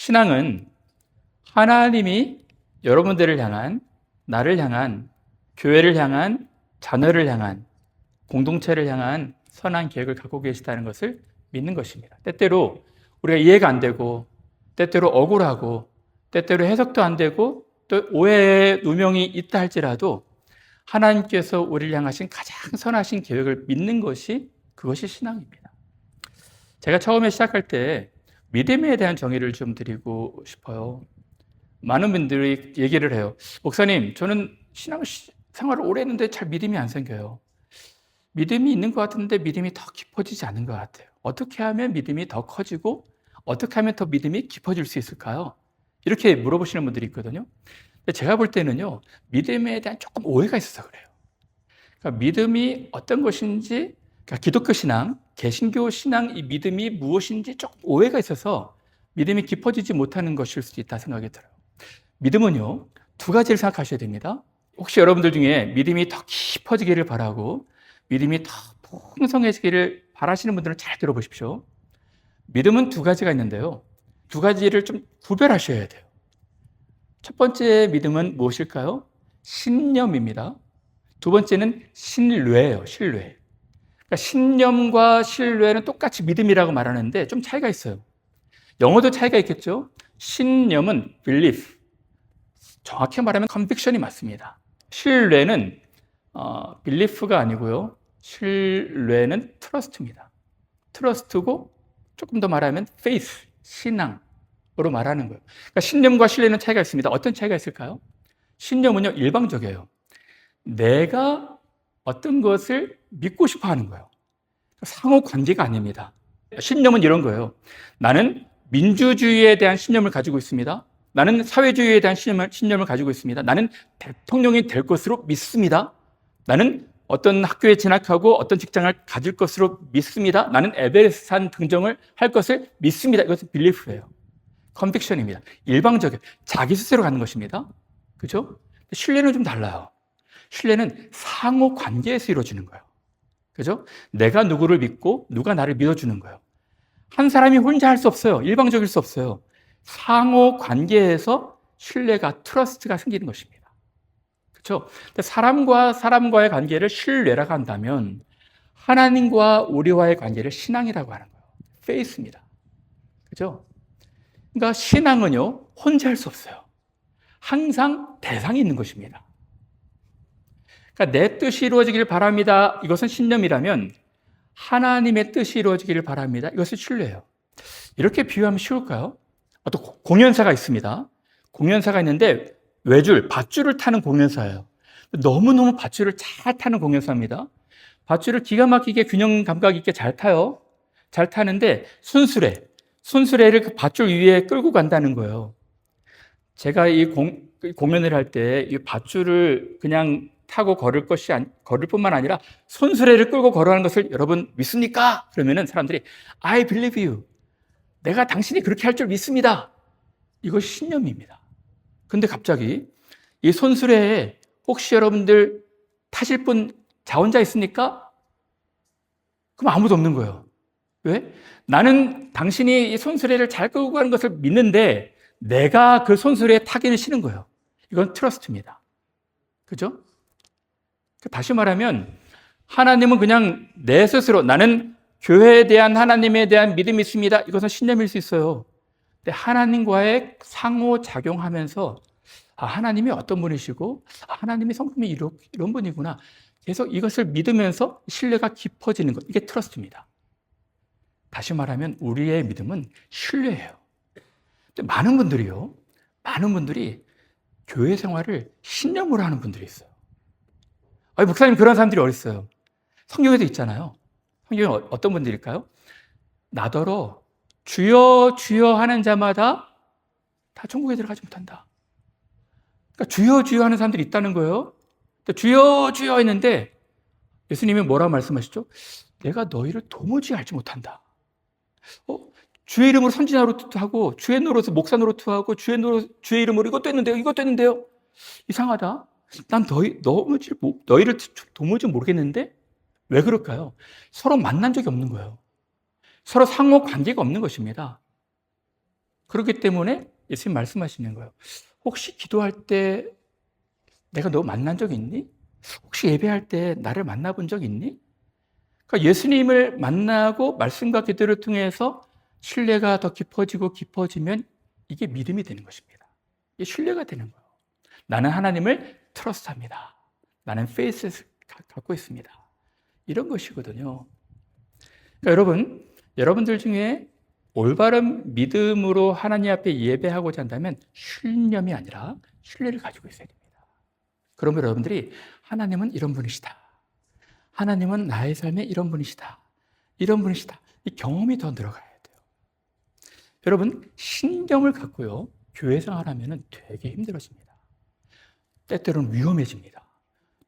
신앙은 하나님이 여러분들을 향한, 나를 향한, 교회를 향한, 자녀를 향한, 공동체를 향한 선한 계획을 갖고 계시다는 것을 믿는 것입니다. 때때로 우리가 이해가 안 되고, 때때로 억울하고, 때때로 해석도 안 되고, 또 오해의 누명이 있다 할지라도 하나님께서 우리를 향하신 가장 선하신 계획을 믿는 것이, 그것이 신앙입니다. 제가 처음에 시작할 때 믿음에 대한 정의를 좀 드리고 싶어요. 많은 분들이 얘기를 해요. 목사님, 저는 신앙 생활을 오래 했는데 잘 믿음이 안 생겨요. 믿음이 있는 것 같은데 믿음이 더 깊어지지 않은 것 같아요. 어떻게 하면 믿음이 더 커지고 어떻게 하면 더 믿음이 깊어질 수 있을까요? 이렇게 물어보시는 분들이 있거든요. 근데 제가 볼 때는요, 믿음에 대한 조금 오해가 있어서 그래요. 그러니까 믿음이 어떤 것인지, 그러니까 기독교 신앙, 개신교 신앙, 이 믿음이 무엇인지 조금 오해가 있어서 믿음이 깊어지지 못하는 것일 수도 있다 생각이 들어요. 믿음은요, 두 가지를 생각하셔야 됩니다. 혹시 여러분들 중에 믿음이 더 깊어지기를 바라고 믿음이 더 풍성해지기를 바라시는 분들은 잘 들어보십시오. 믿음은 두 가지가 있는데요. 두 가지를 좀 구별하셔야 돼요. 첫 번째 믿음은 무엇일까요? 신념입니다. 두 번째는 신뢰예요. 신뢰. 그러니까 신념과 신뢰는 똑같이 믿음이라고 말하는데 좀 차이가 있어요. 영어도 차이가 있겠죠? 신념은 belief, 정확히 말하면 conviction이 맞습니다. 신뢰는 belief가 아니고요. 신뢰는 trust입니다. trust고 조금 더 말하면 faith, 신앙으로 말하는 거예요. 그러니까 신념과 신뢰는 차이가 있습니다. 어떤 차이가 있을까요? 신념은요, 일방적이에요. 내가 어떤 것을 믿고 싶어 하는 거예요. 상호 관계가 아닙니다. 신념은 이런 거예요. 나는 민주주의에 대한 신념을 가지고 있습니다. 나는 사회주의에 대한 신념을 가지고 있습니다. 나는 대통령이 될 것으로 믿습니다. 나는 어떤 학교에 진학하고 어떤 직장을 가질 것으로 믿습니다. 나는 에베레스트 등정을 할 것을 믿습니다. 이것은 빌리프예요. 컨빅션입니다. 일방적이에요. 자기 스스로 가는 것입니다. 그죠? 신뢰는 좀 달라요. 신뢰는 상호 관계에서 이루어지는 거예요. 그죠? 내가 누구를 믿고 누가 나를 믿어주는 거예요. 한 사람이 혼자 할 수 없어요. 일방적일 수 없어요. 상호 관계에서 신뢰가, 트러스트가 생기는 것입니다. 그렇죠? 사람과 사람과의 관계를 신뢰라고 한다면 하나님과 우리와의 관계를 신앙이라고 하는 거예요. 페이스입니다. 그렇죠? 그러니까 신앙은요, 혼자 할 수 없어요. 항상 대상이 있는 것입니다. 그러니까 내 뜻이 이루어지기를 바랍니다. 이것은 신념이라면 하나님의 뜻이 이루어지기를 바랍니다. 이것은 신뢰예요. 이렇게 비유하면 쉬울까요? 또 공연사가 있습니다. 공연사가 있는데 밧줄을 타는 공연사예요. 너무너무 밧줄을 잘 타는 공연사입니다. 밧줄을 기가 막히게 균형 감각 있게 잘 타요. 잘 타는데 순수레를 그 밧줄 위에 끌고 간다는 거예요. 제가 이 공연을 할 때 이 밧줄을 그냥 타고 걸을 뿐만 아니라 손수레를 끌고 걸어가는 것을 여러분 믿습니까? 그러면은 사람들이 I believe you. 내가 당신이 그렇게 할 줄 믿습니다. 이것이 신념입니다. 근데 갑자기 이 손수레에 혹시 여러분들 타실 분 자 혼자 있습니까? 그럼 아무도 없는 거예요. 왜? 나는 당신이 이 손수레를 잘 끌고 가는 것을 믿는데 내가 그 손수레에 타기는 싫은 거예요. 이건 트러스트입니다. 그죠? 다시 말하면 하나님은 그냥 내 스스로 나는 교회에 대한 하나님에 대한 믿음이 있습니다. 이것은 신념일 수 있어요. 근데 하나님과의 상호작용하면서 하나님이 어떤 분이시고 하나님의 성품이 이런 분이구나. 계속 이것을 믿으면서 신뢰가 깊어지는 것. 이게 트러스트입니다. 다시 말하면 우리의 믿음은 신뢰예요. 근데 많은 분들이 교회 생활을 신념으로 하는 분들이 있어요. 목사님, 그런 사람들이 어디 있어요? 성경에도 있잖아요. 성경에 어떤 분들일까요? 나더러 주여 주여 하는 자마다 다 천국에 들어가지 못한다. 그러니까 주여 주여 하는 사람들이 있다는 거예요. 주여 주여 했는데 예수님이 뭐라고 말씀하시죠? 내가 너희를 도무지 알지 못한다. 주의 이름으로 선지 노릇하고 주의 노릇을 목사 노릇하고 주의 이름으로 이것도 했는데요. 이상하다. 난 너희를 도무지 모르겠는데 왜 그럴까요? 서로 만난 적이 없는 거예요. 서로 상호 관계가 없는 것입니다. 그렇기 때문에 예수님 말씀하시는 거예요. 혹시 기도할 때 내가 너 만난 적 있니? 혹시 예배할 때 나를 만나본 적 있니? 그러니까 예수님을 만나고 말씀과 기도를 통해서 신뢰가 더 깊어지면 이게 믿음이 되는 것입니다. 이게 신뢰가 되는 거예요. 나는 하나님을 트러스트합니다. 나는 페이스를 갖고 있습니다. 이런 것이거든요. 그러니까 여러분들 중에 올바른 믿음으로 하나님 앞에 예배하고자 한다면 신념이 아니라 신뢰를 가지고 있어야 됩니다. 그러면 여러분들이 하나님은 이런 분이시다. 하나님은 나의 삶에 이런 분이시다. 이런 분이시다. 이 경험이 더 늘어가야 돼요. 여러분, 신념을 갖고요, 교회 생활하면 되게 힘들어집니다. 때때로는 위험해집니다.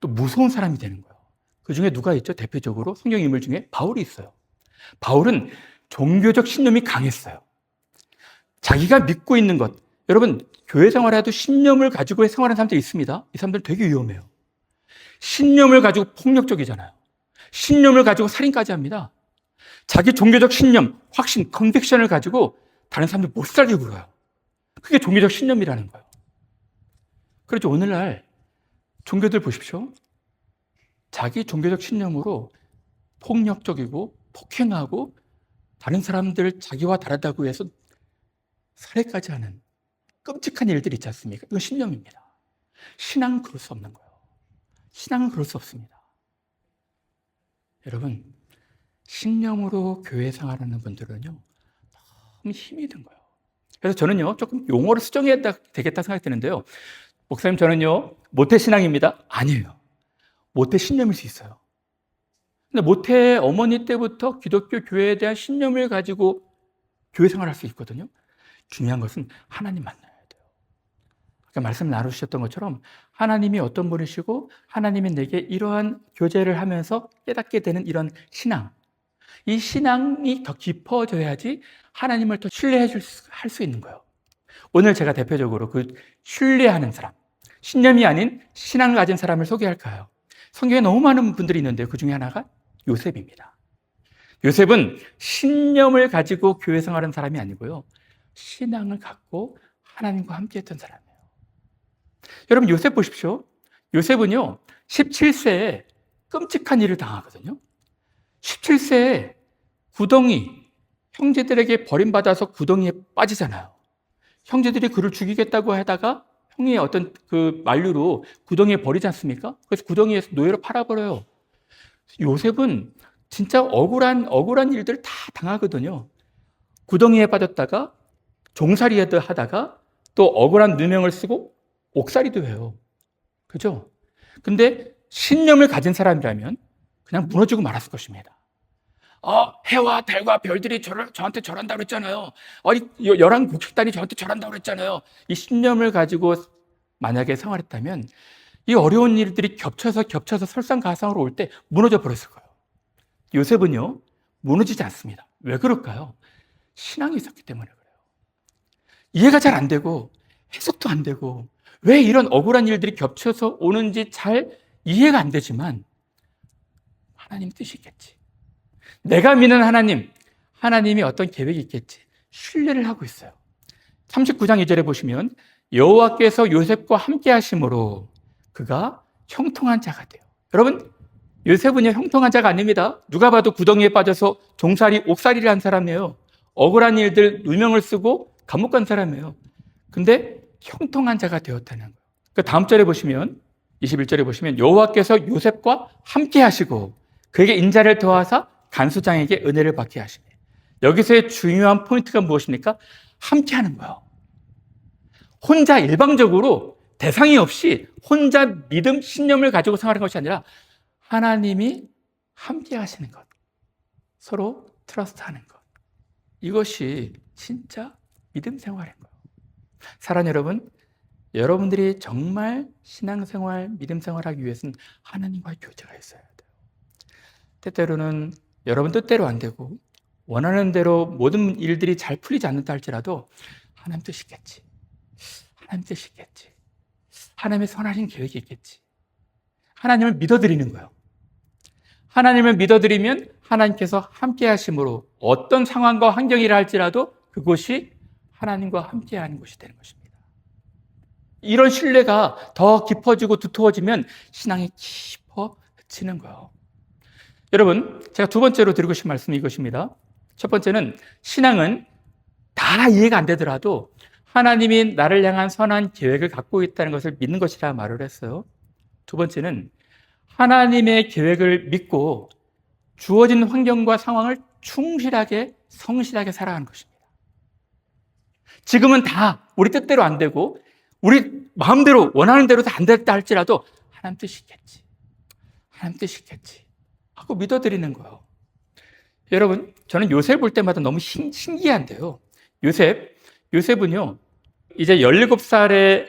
또 무서운 사람이 되는 거예요. 그 중에 누가 있죠? 대표적으로 성경 인물 중에 바울이 있어요. 바울은 종교적 신념이 강했어요. 자기가 믿고 있는 것, 여러분, 교회 생활에도 신념을 가지고 생활하는 사람들이 있습니다. 이 사람들 되게 위험해요. 신념을 가지고 폭력적이잖아요. 신념을 가지고 살인까지 합니다. 자기 종교적 신념, 확신, 컨빅션을 가지고 다른 사람들 못 살게 굴어요. 그게 종교적 신념이라는 거예요. 그렇죠. 오늘날 종교들 보십시오. 자기 종교적 신념으로 폭력적이고 폭행하고 다른 사람들 자기와 다르다고 해서 살해까지 하는 끔찍한 일들이 있지 않습니까? 이건 신념입니다. 신앙은 그럴 수 없는 거예요. 신앙은 그럴 수 없습니다. 여러분, 신념으로 교회 생활하는 분들은요, 너무 힘이 든 거예요. 그래서 저는요, 조금 용어를 수정해야 되겠다 생각이 드는데요. 목사님, 저는요, 모태신앙입니다. 아니에요. 모태신념일 수 있어요. 근데 모태 어머니 때부터 기독교 교회에 대한 신념을 가지고 교회 생활할 수 있거든요. 중요한 것은 하나님 만나야 돼요. 아까 말씀 나누셨던 것처럼 하나님이 어떤 분이시고 하나님이 내게 이러한 교제를 하면서 깨닫게 되는 이런 신앙, 이 신앙이 더 깊어져야지 하나님을 더 할 수 있는 거예요. 오늘 제가 대표적으로 그 신뢰하는 사람, 신념이 아닌 신앙을 가진 사람을 소개할까요? 성경에 너무 많은 분들이 있는데요. 그 중에 하나가 요셉입니다. 요셉은 신념을 가지고 교회 생활하는 사람이 아니고요, 신앙을 갖고 하나님과 함께 했던 사람이에요. 여러분, 요셉 보십시오. 요셉은요, 17세에 끔찍한 일을 당하거든요. 17세에 형제들에게 버림받아서 구덩이에 빠지잖아요. 형제들이 그를 죽이겠다고 하다가 형의 어떤 그 만류로 구덩이에 버리지 않습니까? 그래서 구덩이에서 노예로 팔아버려요. 요셉은 진짜 억울한 일들 다 당하거든요. 구덩이에 빠졌다가 종살이 하다가 또 억울한 누명을 쓰고 옥살이도 해요. 그죠? 근데 신념을 가진 사람이라면 그냥 무너지고 말았을 것입니다. 해와 달과 별들이 저한테 절한다고 그랬잖아요. 열한 곡식단이 저한테 절한다고 그랬잖아요. 이 신념을 가지고 만약에 생활했다면 이 어려운 일들이 겹쳐서 설상가상으로 올 때 무너져 버렸을 거예요. 요셉은요, 무너지지 않습니다. 왜 그럴까요? 신앙이 있었기 때문에 그래요. 이해가 잘 안 되고 해석도 안 되고 왜 이런 억울한 일들이 겹쳐서 오는지 잘 이해가 안 되지만 하나님 뜻이 있겠지. 내가 믿는 하나님이 어떤 계획이 있겠지. 신뢰를 하고 있어요. 39장 2절에 보시면 여호와께서 요셉과 함께 하심으로 그가 형통한 자가 돼요. 여러분, 요셉은요, 형통한 자가 아닙니다. 누가 봐도 구덩이에 빠져서 옥살이를 한 사람이에요. 억울한 일들 누명을 쓰고 감옥 간 사람이에요. 근데 형통한 자가 되었다는 거예요. 그 다음 절에 보시면 21절에 보시면 여호와께서 요셉과 함께 하시고 그에게 인자를 더하사 간수장에게 은혜를 받게 하시네. 여기서의 중요한 포인트가 무엇입니까? 함께 하는 거예요. 혼자 일방적으로 대상이 없이 혼자 믿음, 신념을 가지고 생활하는 것이 아니라 하나님이 함께 하시는 것, 서로 트러스트하는 것, 이것이 진짜 믿음 생활인 거예요. 사랑하는 여러분, 여러분들이 정말 신앙생활, 믿음 생활하기 위해서는 하나님과의 교제가 있어야 돼요. 때때로는 여러분 뜻대로 안 되고 원하는 대로 모든 일들이 잘 풀리지 않는다 할지라도 하나님 뜻이 있겠지. 하나님 뜻이 있겠지. 하나님의 선하신 계획이 있겠지. 하나님을 믿어드리는 거예요. 하나님을 믿어드리면 하나님께서 함께 하심으로 어떤 상황과 환경이라 할지라도 그곳이 하나님과 함께하는 곳이 되는 것입니다. 이런 신뢰가 더 깊어지고 두터워지면 신앙이 깊어지는 거예요. 여러분, 제가 두 번째로 드리고 싶은 말씀이 이것입니다. 첫 번째는 신앙은 다 이해가 안 되더라도 하나님이 나를 향한 선한 계획을 갖고 있다는 것을 믿는 것이라 말을 했어요. 두 번째는 하나님의 계획을 믿고 주어진 환경과 상황을 충실하게, 성실하게 살아가는 것입니다. 지금은 다 우리 뜻대로 안 되고 우리 마음대로 원하는 대로 안 됐다 할지라도 하나님 뜻이 있겠지. 하나님 뜻이 있겠지 하고 믿어드리는 거예요. 여러분, 저는 요셉 볼 때마다 너무 신기한데요. 요셉은요, 이제 17살에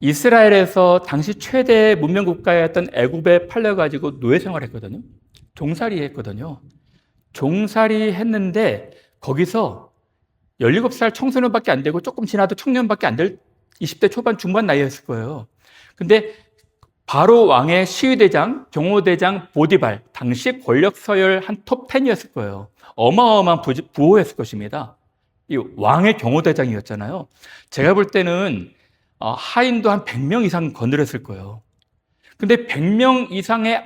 이스라엘에서 당시 최대 문명 국가였던 애굽에 팔려가지고 노예 생활했거든요. 종살이 했거든요. 종살이 했는데 거기서 17살 청소년밖에 안 되고 조금 지나도 청년밖에 안 될 20대 초반 중반 나이였을 거예요. 근데 바로 왕의 시위대장, 경호대장 보디발, 당시 권력 서열 한 톱 10이었을 거예요. 어마어마한 부호였을 것입니다. 이 왕의 경호대장이었잖아요. 제가 볼 때는 하인도 한 100명 이상 거느렸을 거예요. 근데 100명 이상의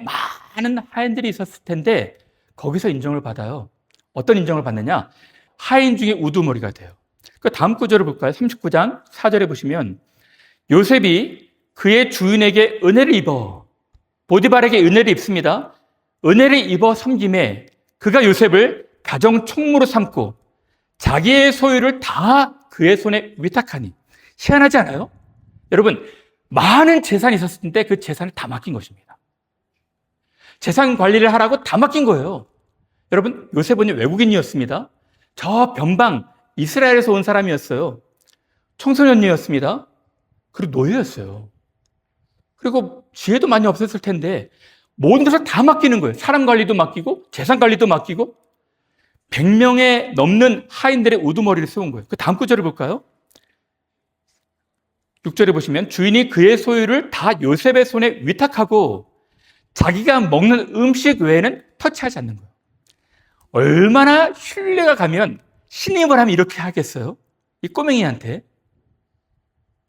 많은 하인들이 있었을 텐데 거기서 인정을 받아요. 어떤 인정을 받느냐? 하인 중에 우두머리가 돼요. 그 다음 구절을 볼까요? 39장 4절에 보시면 요셉이 그의 주인에게 은혜를 입어, 보디발에게 은혜를 입습니다. 은혜를 입어 섬김에 그가 요셉을 가정 총무로 삼고 자기의 소유를 다 그의 손에 위탁하니. 희한하지 않아요? 여러분, 많은 재산이 있었을 텐데 그 재산을 다 맡긴 것입니다. 재산 관리를 하라고 다 맡긴 거예요. 여러분, 요셉은 외국인이었습니다. 저 변방 이스라엘에서 온 사람이었어요. 청소년이었습니다. 그리고 노예였어요. 그리고 지혜도 많이 없었을 텐데 모든 것을 다 맡기는 거예요. 사람 관리도 맡기고 재산 관리도 맡기고 100명에 넘는 하인들의 우두머리를 세운 거예요. 그 다음 구절을 볼까요? 6절에 보시면 주인이 그의 소유를 다 요셉의 손에 위탁하고 자기가 먹는 음식 외에는 터치하지 않는 거예요. 얼마나 신뢰가 가면 신임을 하면 이렇게 하겠어요? 이 꼬맹이한테.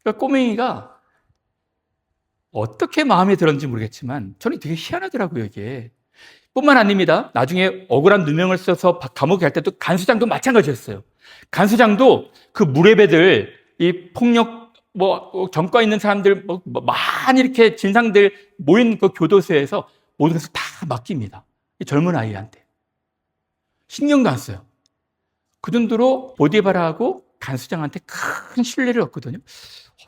그러니까 꼬맹이가 어떻게 마음에 들었는지 모르겠지만 저는 되게 희한하더라고요, 이게. 뿐만 아닙니다. 나중에 억울한 누명을 써서 감옥에 갈 때도 간수장도 마찬가지였어요. 간수장도 그 무례배들, 이 폭력, 전과 있는 사람들, 많이 이렇게 진상들 모인 그 교도소에서 모든 것을 다 맡깁니다. 이 젊은 아이한테. 신경도 안 써요. 그 정도로 보디바라하고 간수장한테 큰 신뢰를 얻거든요.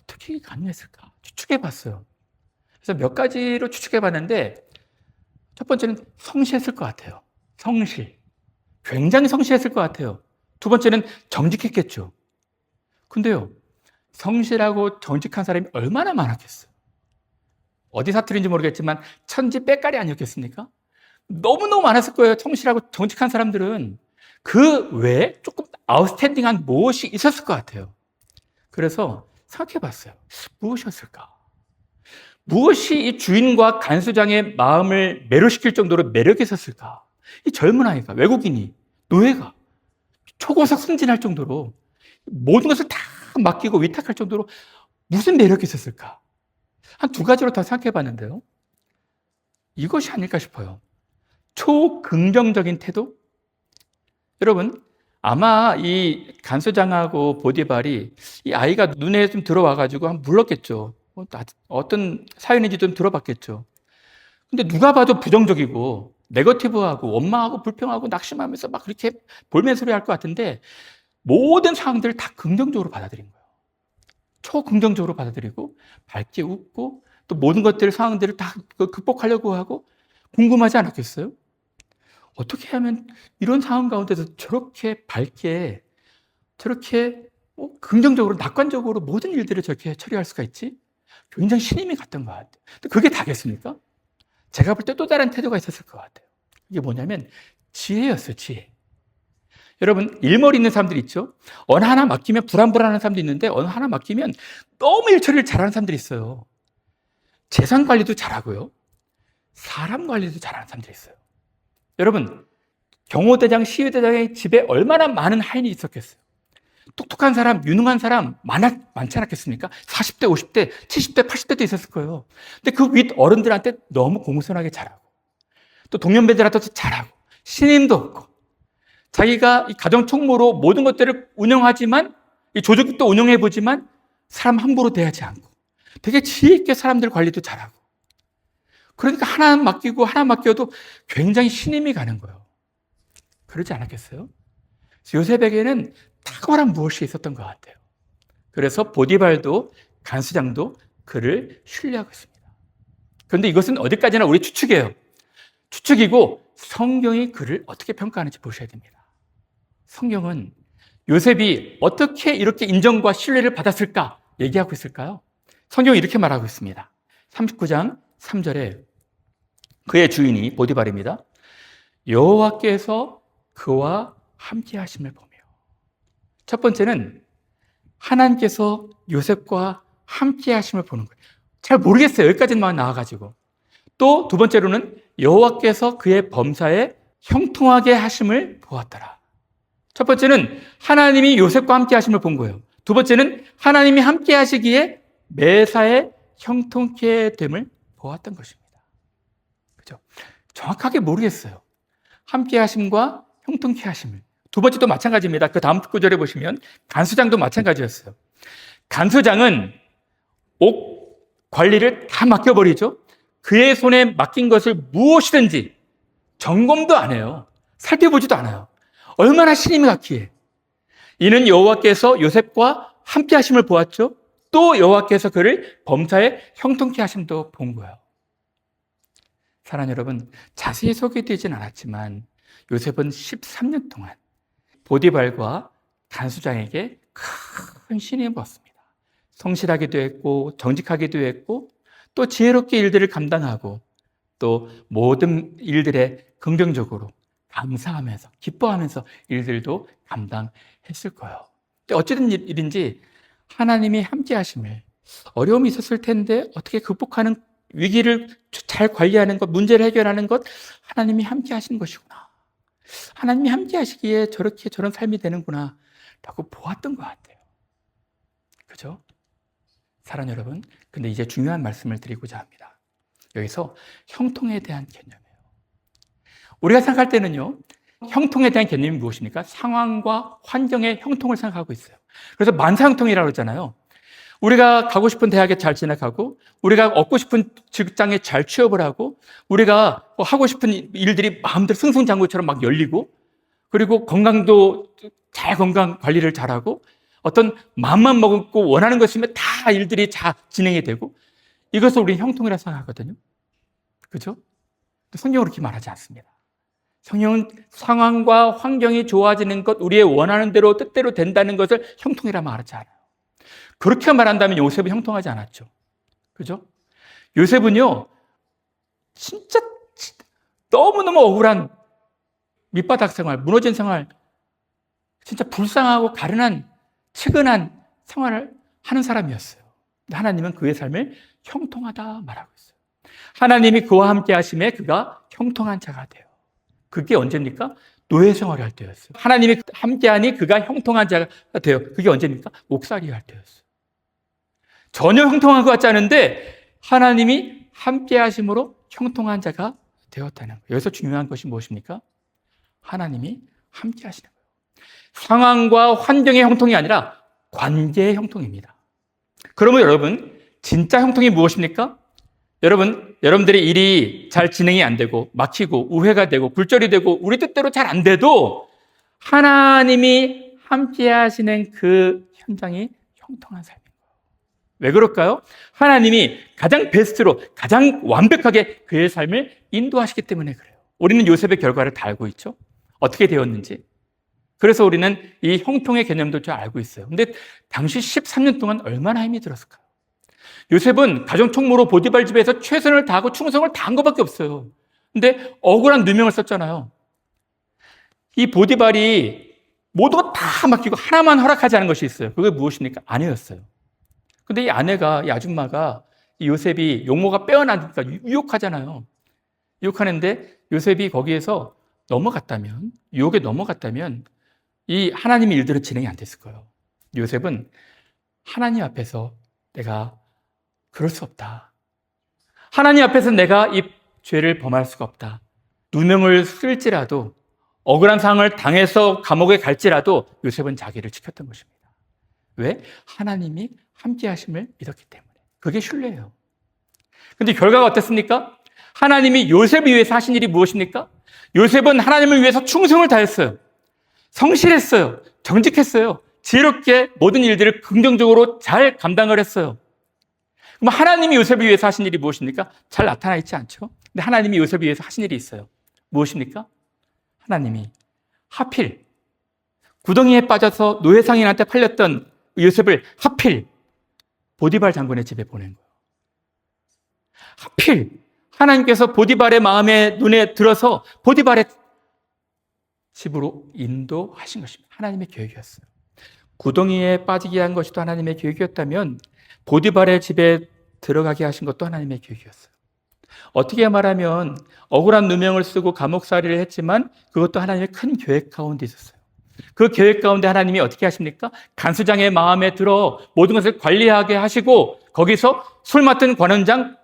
어떻게 가능했을까? 추측해 봤어요. 그래서 몇 가지로 추측해 봤는데 첫 번째는 성실했을 것 같아요. 성실. 굉장히 성실했을 것 같아요. 두 번째는 정직했겠죠. 근데요, 성실하고 정직한 사람이 얼마나 많았겠어요. 어디 사투리인지 모르겠지만 천지 빼깔이 아니었겠습니까? 너무너무 많았을 거예요. 성실하고 정직한 사람들은. 그 외에 조금 아웃스탠딩한 무엇이 있었을 것 같아요. 그래서 생각해 봤어요. 무엇이었을까? 무엇이 이 주인과 간수장의 마음을 매료시킬 정도로 매력이 있었을까? 이 젊은 아이가, 외국인이, 노예가 초고속 승진할 정도로 모든 것을 다 맡기고 위탁할 정도로 무슨 매력이 있었을까? 한 두 가지로 더 생각해 봤는데요. 이것이 아닐까 싶어요. 초긍정적인 태도? 여러분, 아마 이 간수장하고 보디발이 이 아이가 눈에 좀 들어와가지고 한번 물렀겠죠. 어떤 사연인지 좀 들어봤겠죠. 근데 누가 봐도 부정적이고 네거티브하고 원망하고 불평하고 낙심하면서 막 그렇게 볼멘소리 할 것 같은데 모든 상황들을 다 긍정적으로 받아들인 거예요. 초긍정적으로 받아들이고 밝게 웃고 또 모든 것들 상황들을 다 극복하려고 하고 궁금하지 않았겠어요? 어떻게 하면 이런 상황 가운데서 저렇게 밝게 저렇게 긍정적으로 낙관적으로 모든 일들을 저렇게 처리할 수가 있지? 굉장히 신임이 갔던 것 같아요. 근데 그게 다겠습니까? 제가 볼 때 또 다른 태도가 있었을 것 같아요. 이게 뭐냐면 지혜였어요, 지혜. 여러분, 일머리 있는 사람들 있죠? 어느 하나 맡기면 불안불안한 사람도 있는데 어느 하나 맡기면 너무 일 처리를 잘하는 사람들이 있어요. 재산 관리도 잘하고요. 사람 관리도 잘하는 사람들이 있어요. 여러분, 경호대장, 시위대장의 집에 얼마나 많은 하인이 있었겠어요. 똑똑한 사람, 유능한 사람 많지 않았겠습니까? 40대, 50대, 70대, 80대도 있었을 거예요. 근데 그 윗 어른들한테 너무 공손하게 잘하고, 또 동년배들한테도 잘하고, 신임도 없고, 자기가 이 가정 총무로 모든 것들을 운영하지만, 이 조직도 운영해보지만, 사람 함부로 대하지 않고, 되게 지혜 있게 사람들 관리도 잘하고, 그러니까 하나 맡겨도 굉장히 신임이 가는 거예요. 그러지 않았겠어요? 요셉에게는 탁월한 무엇이 있었던 것 같아요. 그래서 보디발도 간수장도 그를 신뢰하고 있습니다. 그런데 이것은 어디까지나 우리 추측이에요. 추측이고 성경이 그를 어떻게 평가하는지 보셔야 됩니다. 성경은 요셉이 어떻게 이렇게 인정과 신뢰를 받았을까 얘기하고 있을까요? 성경이 이렇게 말하고 있습니다. 39장 3절에 그의 주인이 보디발입니다. 여호와께서 그와 함께 하심을 보며. 첫 번째는 하나님께서 요셉과 함께 하심을 보는 거예요. 잘 모르겠어요. 여기까지만 나와가지고. 또 두 번째로는 여호와께서 그의 범사에 형통하게 하심을 보았더라. 첫 번째는 하나님이 요셉과 함께 하심을 본 거예요. 두 번째는 하나님이 함께 하시기에 매사에 형통케 됨을 보았던 것입니다. 그죠? 정확하게 모르겠어요. 함께 하심과 형통케 하심을. 두 번째도 마찬가지입니다. 그 다음 구절에 보시면 간수장도 마찬가지였어요. 간수장은 옥 관리를 다 맡겨버리죠. 그의 손에 맡긴 것을 무엇이든지 점검도 안 해요. 살펴보지도 않아요. 얼마나 신임이 갔기에. 이는 여호와께서 요셉과 함께 하심을 보았죠. 또 여호와께서 그를 범사에 형통케 하심도 본 거예요. 사랑하는 여러분, 자세히 소개되진 않았지만 요셉은 13년 동안 보디발과 간수장에게 큰 신임을 받습니다. 성실하기도 했고 정직하기도 했고 또 지혜롭게 일들을 감당하고 또 모든 일들에 긍정적으로 감사하면서 기뻐하면서 일들도 감당했을 거예요. 어찌된 일인지 하나님이 함께 하심을, 어려움이 있었을 텐데 어떻게 극복하는, 위기를 잘 관리하는 것, 문제를 해결하는 것, 하나님이 함께 하시는 것이구나. 하나님이 함께 하시기에 저렇게 저런 삶이 되는구나 라고 보았던 것 같아요. 그죠? 사랑하는 여러분, 근데 이제 중요한 말씀을 드리고자 합니다. 여기서 형통에 대한 개념이에요. 우리가 생각할 때는요, 형통에 대한 개념이 무엇입니까? 상황과 환경의 형통을 생각하고 있어요. 그래서 만사형통이라고 그러잖아요. 우리가 가고 싶은 대학에 잘 진학하고, 우리가 얻고 싶은 직장에 잘 취업을 하고, 우리가 하고 싶은 일들이 마음대로 승승장구처럼 막 열리고, 그리고 건강도 잘 건강 관리를 잘하고, 어떤 마음만 먹고 원하는 것이면 다 일들이 다 진행이 되고, 이것을 우리는 형통이라고 생각하거든요. 그죠? 성경은 그렇게 말하지 않습니다. 성경은 상황과 환경이 좋아지는 것, 우리의 원하는 대로 뜻대로 된다는 것을 형통이라 말하지 않아요. 그렇게 말한다면 요셉은 형통하지 않았죠. 그죠? 요셉은요, 진짜 너무너무 억울한 밑바닥 생활, 무너진 생활, 진짜 불쌍하고 가련한, 측은한 생활을 하는 사람이었어요. 하나님은 그의 삶을 형통하다 말하고 있어요. 하나님이 그와 함께 하심에 그가 형통한 자가 돼요. 그게 언제입니까? 노예 생활을 할 때였어요. 하나님이 함께하니 그가 형통한 자가 돼요. 그게 언제입니까? 옥살이 할 때였어요. 전혀 형통한 것 같지 않은데 하나님이 함께 하심으로 형통한 자가 되었다는 거예요. 여기서 중요한 것이 무엇입니까? 하나님이 함께 하시는 거예요. 상황과 환경의 형통이 아니라 관계의 형통입니다. 그러면 여러분, 진짜 형통이 무엇입니까? 여러분들의 일이 잘 진행이 안 되고 막히고 우회가 되고 굴절이 되고 우리 뜻대로 잘 안 돼도 하나님이 함께 하시는 그 현장이 형통한 삶인 거예요. 왜 그럴까요? 하나님이 가장 베스트로, 가장 완벽하게 그의 삶을 인도하시기 때문에 그래요. 우리는 요셉의 결과를 다 알고 있죠? 어떻게 되었는지. 그래서 우리는 이 형통의 개념도 잘 알고 있어요. 근데 당시 13년 동안 얼마나 힘이 들었을까요? 요셉은 가정 총무로 보디발 집에서 최선을 다하고 충성을 다한 것밖에 없어요. 근데 억울한 누명을 썼잖아요. 이 보디발이 모든 거 다 맡기고 하나만 허락하지 않은 것이 있어요. 그게 무엇입니까? 아내였어요. 근데 이 아내가, 이 아줌마가 이 요셉이 용모가 빼어나니까 유혹하잖아요. 유혹하는데 요셉이 거기에서 유혹에 넘어갔다면 이 하나님의 일들은 진행이 안 됐을 거예요. 요셉은 하나님 앞에서 내가 그럴 수 없다. 하나님 앞에서 내가 이 죄를 범할 수가 없다. 누명을 쓸지라도 억울한 상을 당해서 감옥에 갈지라도 요셉은 자기를 지켰던 것입니다. 왜? 하나님이 함께 하심을 믿었기 때문에. 그게 신뢰예요. 근데 결과가 어땠습니까? 하나님이 요셉을 위해서 하신 일이 무엇입니까? 요셉은 하나님을 위해서 충성을 다했어요. 성실했어요. 정직했어요. 지혜롭게 모든 일들을 긍정적으로 잘 감당을 했어요. 그럼 하나님이 요셉을 위해서 하신 일이 무엇입니까? 잘 나타나 있지 않죠? 근데 하나님이 요셉을 위해서 하신 일이 있어요. 무엇입니까? 하나님이 하필 구덩이에 빠져서 노예상인한테 팔렸던 요셉을 하필 보디발 장군의 집에 보낸 거예요. 하필 하나님께서 보디발의 마음에 눈에 들어서 보디발의 집으로 인도하신 것입니다. 하나님의 계획이었어요. 구덩이에 빠지게 한 것이 또 하나님의 계획이었다면 보디발의 집에 들어가게 하신 것도 하나님의 계획이었어요. 어떻게 말하면 억울한 누명을 쓰고 감옥살이를 했지만 그것도 하나님의 큰 계획 가운데 있었어요. 그 계획 가운데 하나님이 어떻게 하십니까? 간수장의 마음에 들어 모든 것을 관리하게 하시고 거기서 술 맡은 관원장,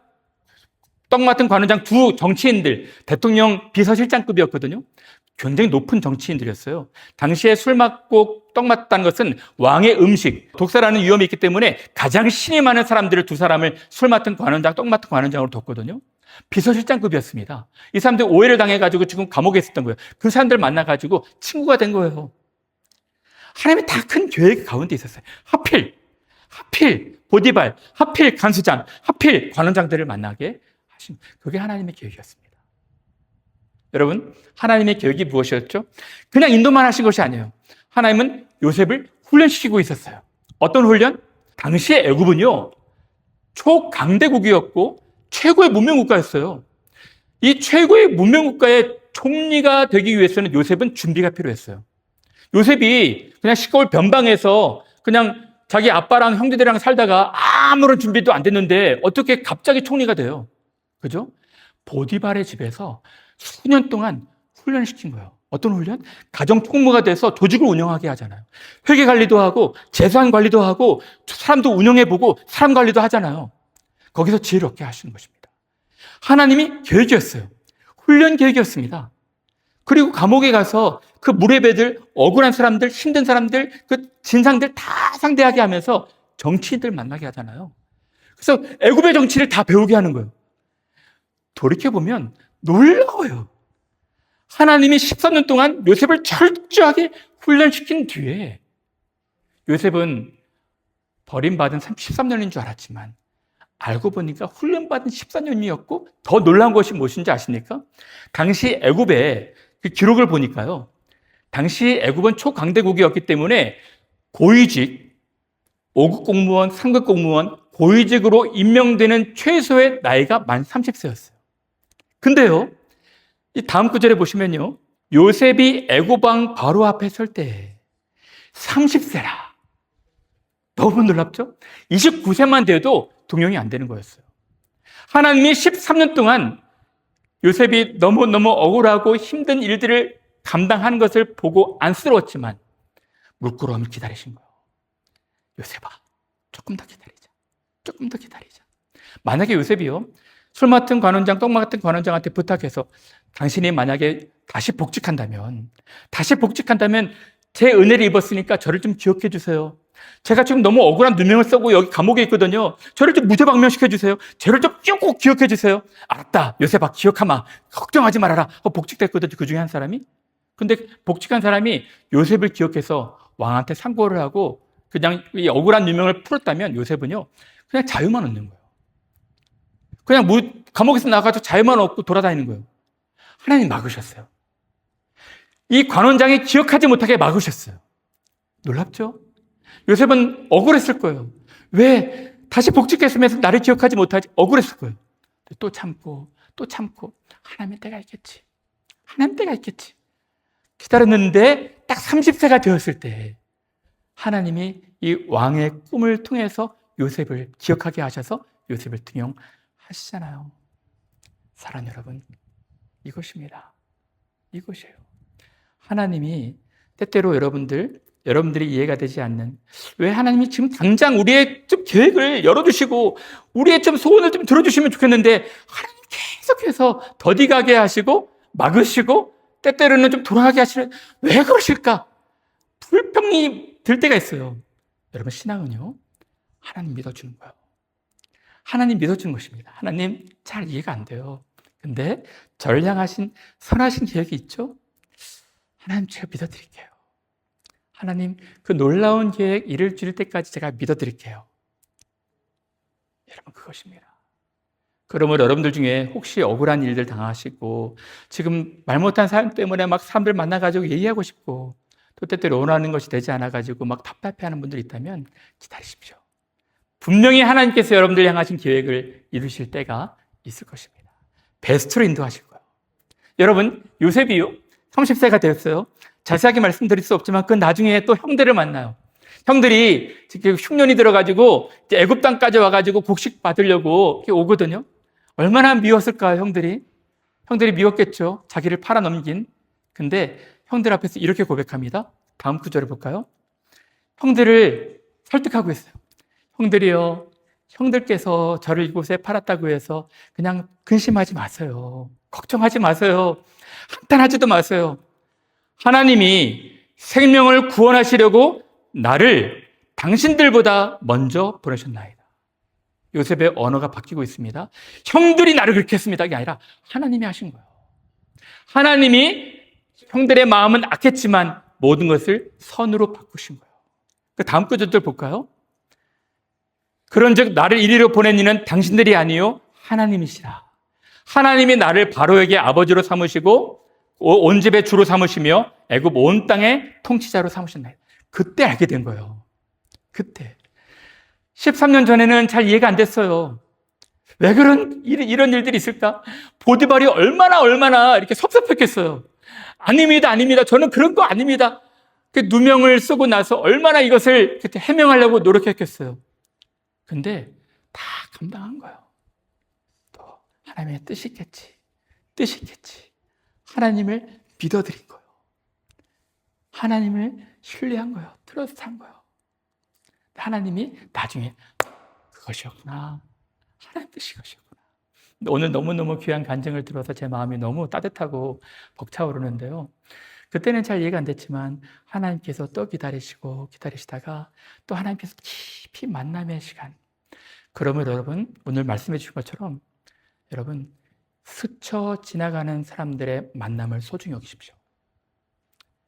떡 맡은 관원장 두 정치인들, 대통령 비서실장급이었거든요. 굉장히 높은 정치인들이었어요. 당시에 술 맡고 떡 맡다는 것은 왕의 음식, 독사라는 위험이 있기 때문에 가장 신이 많은 사람들을 두 사람을 술 맡은 관원장, 떡 맡은 관원장으로 뒀거든요. 비서실장급이었습니다. 이 사람들 오해를 당해가지고 지금 감옥에 있었던 거예요. 그 사람들 만나가지고 친구가 된 거예요. 하나님이 다 큰 계획 가운데 있었어요. 하필 보디발, 하필 간수장, 하필 관원장들을 만나게 하신, 그게 하나님의 계획이었습니다. 여러분, 하나님의 계획이 무엇이었죠? 그냥 인도만 하신 것이 아니에요. 하나님은 요셉을 훈련시키고 있었어요. 어떤 훈련? 당시에 애굽은요, 초강대국이었고 최고의 문명국가였어요. 이 최고의 문명국가의 총리가 되기 위해서는 요셉은 준비가 필요했어요. 요셉이 그냥 시골 변방에서 그냥 자기 아빠랑 형제들이랑 살다가 아무런 준비도 안 됐는데 어떻게 갑자기 총리가 돼요? 그죠? 보디발의 집에서 수년 동안 훈련시킨 거예요. 어떤 훈련? 가정 총무가 돼서 조직을 운영하게 하잖아요. 회계 관리도 하고 재산 관리도 하고 사람도 운영해보고 사람 관리도 하잖아요. 거기서 지혜롭게 하시는 것입니다. 하나님이 계획이었어요. 훈련 계획이었습니다. 그리고 감옥에 가서 그 무례배들, 억울한 사람들, 힘든 사람들, 그 진상들 다 상대하게 하면서 정치인들 만나게 하잖아요. 그래서 애굽의 정치를 다 배우게 하는 거예요. 돌이켜보면 놀라워요. 하나님이 13년 동안 요셉을 철저하게 훈련시킨 뒤에 요셉은 버림받은 13년인 줄 알았지만 알고 보니까 훈련받은 14년이었고 더 놀라운 것이 무엇인지 아십니까? 당시 애굽의 그 기록을 보니까요. 당시 애굽은 초강대국이었기 때문에 고위직, 5급 공무원, 3급 공무원, 고위직으로 임명되는 최소의 나이가 만 30세였어요. 근데요, 이 다음 구절에 보시면요. 요셉이 애굽 왕 바로 앞에 설 때 30세라. 너무 놀랍죠? 29세만 돼도 등용이 안 되는 거였어요. 하나님이 13년 동안 요셉이 너무너무 억울하고 힘든 일들을 감당하는 것을 보고 안쓰러웠지만 물끄러움을 기다리신 거예요. 요셉아, 조금 더 기다리자. 조금 더 기다리자. 만약에 요셉이요, 술 맡은 관원장, 떡 맡은 관원장한테 부탁해서 당신이 만약에 다시 복직한다면 제 은혜를 입었으니까 저를 좀 기억해 주세요. 제가 지금 너무 억울한 누명을 쓰고 여기 감옥에 있거든요. 저를 좀 무죄 방면시켜 주세요. 저를 좀 꼭 기억해 주세요. 알았다. 요셉아, 기억하마. 걱정하지 말아라. 복직됐거든요. 그 중에 한 사람이. 근데 복직한 사람이 요셉을 기억해서 왕한테 상고를 하고 그냥 이 억울한 누명을 풀었다면 요셉은요, 그냥 자유만 얻는 거예요. 그냥 감옥에서 나가서 자유만 얻고 돌아다니는 거예요. 하나님 막으셨어요. 이 관원장이 기억하지 못하게 막으셨어요. 놀랍죠? 요셉은 억울했을 거예요. 왜 다시 복직했으면서 나를 기억하지 못하지? 억울했을 거예요. 또 참고 하나님의 때가 있겠지. 하나님 때가 있겠지. 기다렸는데 딱 30세가 되었을 때 하나님이 이 왕의 꿈을 통해서 요셉을 기억하게 하셔서 요셉을 등용하시잖아요. 사랑하는 여러분, 이것입니다. 이것이에요. 하나님이 때때로 여러분들 여러분들이 이해가 되지 않는, 왜 하나님이 지금 당장 우리의 좀 계획을 열어주시고 우리의 좀 소원을 좀 들어주시면 좋겠는데 하나님 계속해서 더디가게 하시고 막으시고 때때로는 좀 돌아가게 하시는, 왜 그러실까? 불평이 들 때가 있어요. 여러분, 신앙은요, 하나님 믿어주는 거예요. 하나님 믿어주는 것입니다. 하나님 잘 이해가 안 돼요. 근데 저를 향하신 선하신 계획이 있죠? 하나님 제가 믿어드릴게요. 하나님 그 놀라운 계획 이룰 때까지 제가 믿어드릴게요. 여러분, 그것입니다. 그러므로 여러분들 중에 혹시 억울한 일들 당하시고 지금 말 못한 사람 때문에 막 사람들 만나가지고 얘기하고 싶고 또 때때로 원하는 것이 되지 않아가지고 막 답답해하는 분들이 있다면 기다리십시오. 분명히 하나님께서 여러분들 향하신 계획을 이루실 때가 있을 것입니다. 베스트로 인도하실 거예요. 여러분, 요셉이요, 30세가 되었어요. 자세하게 말씀드릴 수 없지만 그 나중에 또 형들을 만나요. 형들이 흉년이 들어가지고 애굽 땅까지 와가지고 곡식 받으려고 오거든요. 얼마나 미웠을까요, 형들이? 형들이 미웠겠죠. 자기를 팔아넘긴. 근데 형들 앞에서 이렇게 고백합니다. 다음 구절을 볼까요? 형들을 설득하고 있어요. 형들이요, 형들께서 저를 이곳에 팔았다고 해서 그냥 근심하지 마세요. 걱정하지 마세요. 한탄하지도 마세요. 하나님이 생명을 구원하시려고 나를 당신들보다 먼저 보내셨나이다. 요셉의 언어가 바뀌고 있습니다. 형들이 나를 그렇게 했습니다. 이게 아니라 하나님이 하신 거예요. 하나님이 형들의 마음은 악했지만 모든 것을 선으로 바꾸신 거예요. 그 다음 구절들 볼까요? 그런즉 나를 이리로 보낸 이는 당신들이 아니요 하나님이시라. 하나님이 나를 바로에게 아버지로 삼으시고 온 집의 주로 삼으시며 애굽 온 땅의 통치자로 삼으셨나이다. 그때 알게 된 거예요. 그때 13년 전에는 잘 이해가 안 됐어요. 왜 이런 일들이 있을까? 보디발이 얼마나 이렇게 섭섭했겠어요. 아닙니다. 저는 그런 거 아닙니다. 누명을 쓰고 나서 얼마나 이것을 해명하려고 노력했겠어요. 근데 다 감당한 거예요. 또 하나님의 뜻이겠지. 하나님을 믿어드린 거예요. 하나님을 신뢰한 거예요. 트러스트한 거예요. 하나님이 나중에 그것이었구나. 하나님 뜻이 그것이었구나. 오늘 너무너무 귀한 간증을 들어서 제 마음이 너무 따뜻하고 벅차오르는데요. 그때는 잘 이해가 안 됐지만 하나님께서 또 기다리시다가 또 하나님께서 깊이 만남의 시간. 그러면 여러분, 오늘 말씀해 주신 것처럼 여러분, 스쳐 지나가는 사람들의 만남을 소중히 여기십시오.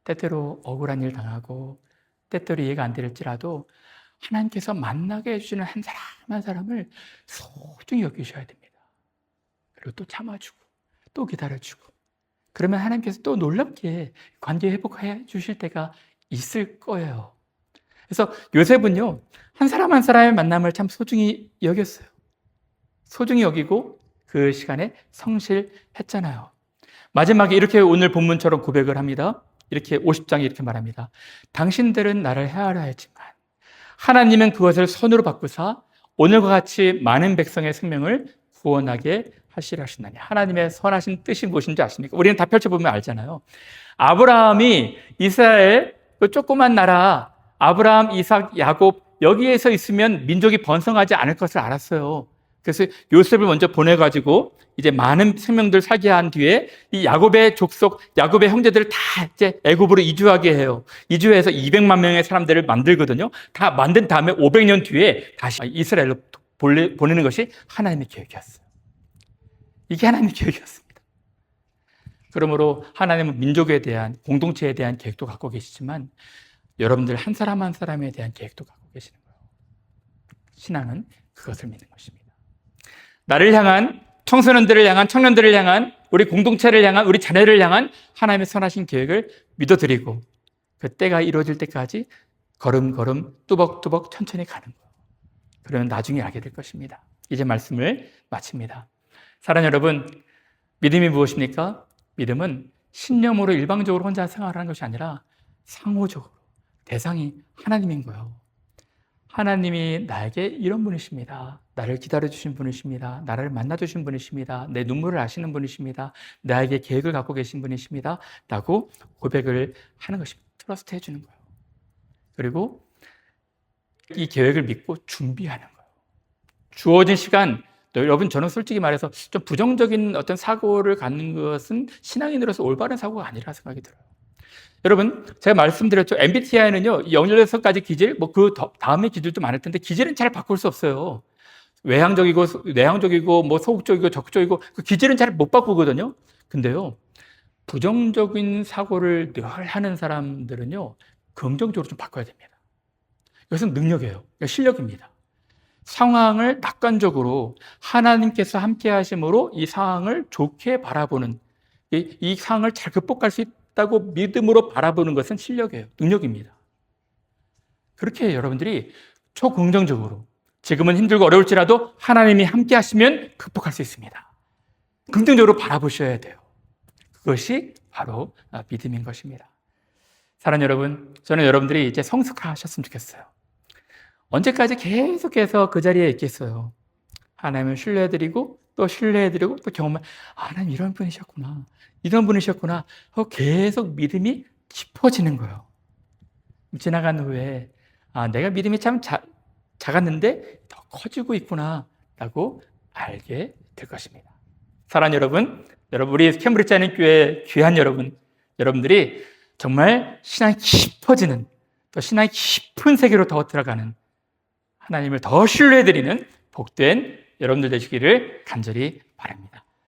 때때로 억울한 일 당하고 때때로 이해가 안 될지라도 하나님께서 만나게 해주시는 한 사람 한 사람을 소중히 여기셔야 됩니다. 그리고 또 참아주고 또 기다려주고, 그러면 하나님께서 또 놀랍게 관계 회복해 주실 때가 있을 거예요. 그래서 요셉은요, 한 사람 한 사람의 만남을 참 소중히 여겼어요. 소중히 여기고 그 시간에 성실했잖아요. 마지막에 이렇게 오늘 본문처럼 고백을 합니다. 이렇게 50장에 이렇게 말합니다. 당신들은 나를 헤아려 했지만 하나님은 그것을 선으로 바꾸사 오늘과 같이 많은 백성의 생명을 구원하게 하시려 하시나니. 하나님의 선하신 뜻이 무엇인지 아십니까? 우리는 다 펼쳐보면 알잖아요. 아브라함이 이스라엘 그 조그만 나라 아브라함, 이삭, 야곱 여기에서 있으면 민족이 번성하지 않을 것을 알았어요. 그래서 요셉을 먼저 보내가지고 이제 많은 생명들 살게 한 뒤에 이 야곱의 족속, 야곱의 형제들을 다 이제 애굽으로 이주하게 해요. 이주해서 200만 명의 사람들을 만들거든요. 다 만든 다음에 500년 뒤에 다시 이스라엘로 보내는 것이 하나님의 계획이었어요. 이게 하나님의 계획이었습니다. 그러므로 하나님은 민족에 대한, 공동체에 대한 계획도 갖고 계시지만 여러분들 한 사람 한 사람에 대한 계획도 갖고 계시는 거예요. 신앙은 그것을 믿는 것입니다. 나를 향한, 청소년들을 향한, 청년들을 향한, 우리 공동체를 향한, 우리 자녀를 향한 하나님의 선하신 계획을 믿어드리고 그 때가 이루어질 때까지 걸음걸음 뚜벅뚜벅 천천히 가는 거예요. 그러면 나중에 알게 될 것입니다. 이제 말씀을 마칩니다. 사랑하는 여러분, 믿음이 무엇입니까? 믿음은 신념으로 일방적으로 혼자 생활하는 것이 아니라 상호적으로 대상이 하나님인 거예요. 하나님이 나에게 이런 분이십니다. 나를 기다려주신 분이십니다. 나를 만나주신 분이십니다. 내 눈물을 아시는 분이십니다. 나에게 계획을 갖고 계신 분이십니다. 라고 고백을 하는 것입니다. 트러스트 해주는 거예요. 그리고 이 계획을 믿고 준비하는 거예요. 주어진 시간, 여러분, 저는 솔직히 말해서 좀 부정적인 어떤 사고를 갖는 것은 신앙인으로서 올바른 사고가 아니라 생각이 들어요. 여러분, 제가 말씀드렸죠. MBTI는요, 16가지 기질, 그 다음에 기질도 많을 텐데, 기질은 잘 바꿀 수 없어요. 외향적이고, 내향적이고, 소극적이고, 적극적이고, 그 기질은 잘 못 바꾸거든요. 근데요, 부정적인 사고를 늘 하는 사람들은요, 긍정적으로 좀 바꿔야 됩니다. 이것은 능력이에요. 실력입니다. 상황을 낙관적으로 하나님께서 함께 하심으로 이 상황을 좋게 바라보는, 이 상황을 잘 극복할 수 있다고 믿음으로 바라보는 것은 실력이에요. 능력입니다. 그렇게 여러분들이 초긍정적으로, 지금은 힘들고 어려울지라도 하나님이 함께 하시면 극복할 수 있습니다. 긍정적으로 바라보셔야 돼요. 그것이 바로 믿음인 것입니다. 사랑하는 여러분, 저는 여러분들이 이제 성숙하셨으면 좋겠어요. 언제까지 계속해서 그 자리에 있겠어요? 하나님을 신뢰해드리고 또 신뢰해드리고 또 경험한, 하나님 이런 분이셨구나, 이런 분이셨구나 하고 계속 믿음이 깊어지는 거예요. 지나간 후에 내가 믿음이 참 작았는데 더 커지고 있구나 라고 알게 될 것입니다. 사랑하는 여러분, 우리 캠브리지 하는 교회 귀한 여러분들이 정말 신앙이 깊어지는, 또 신앙이 깊은 세계로 더 들어가는, 하나님을 더 신뢰해드리는 복된 여러분들 되시기를 간절히 바랍니다.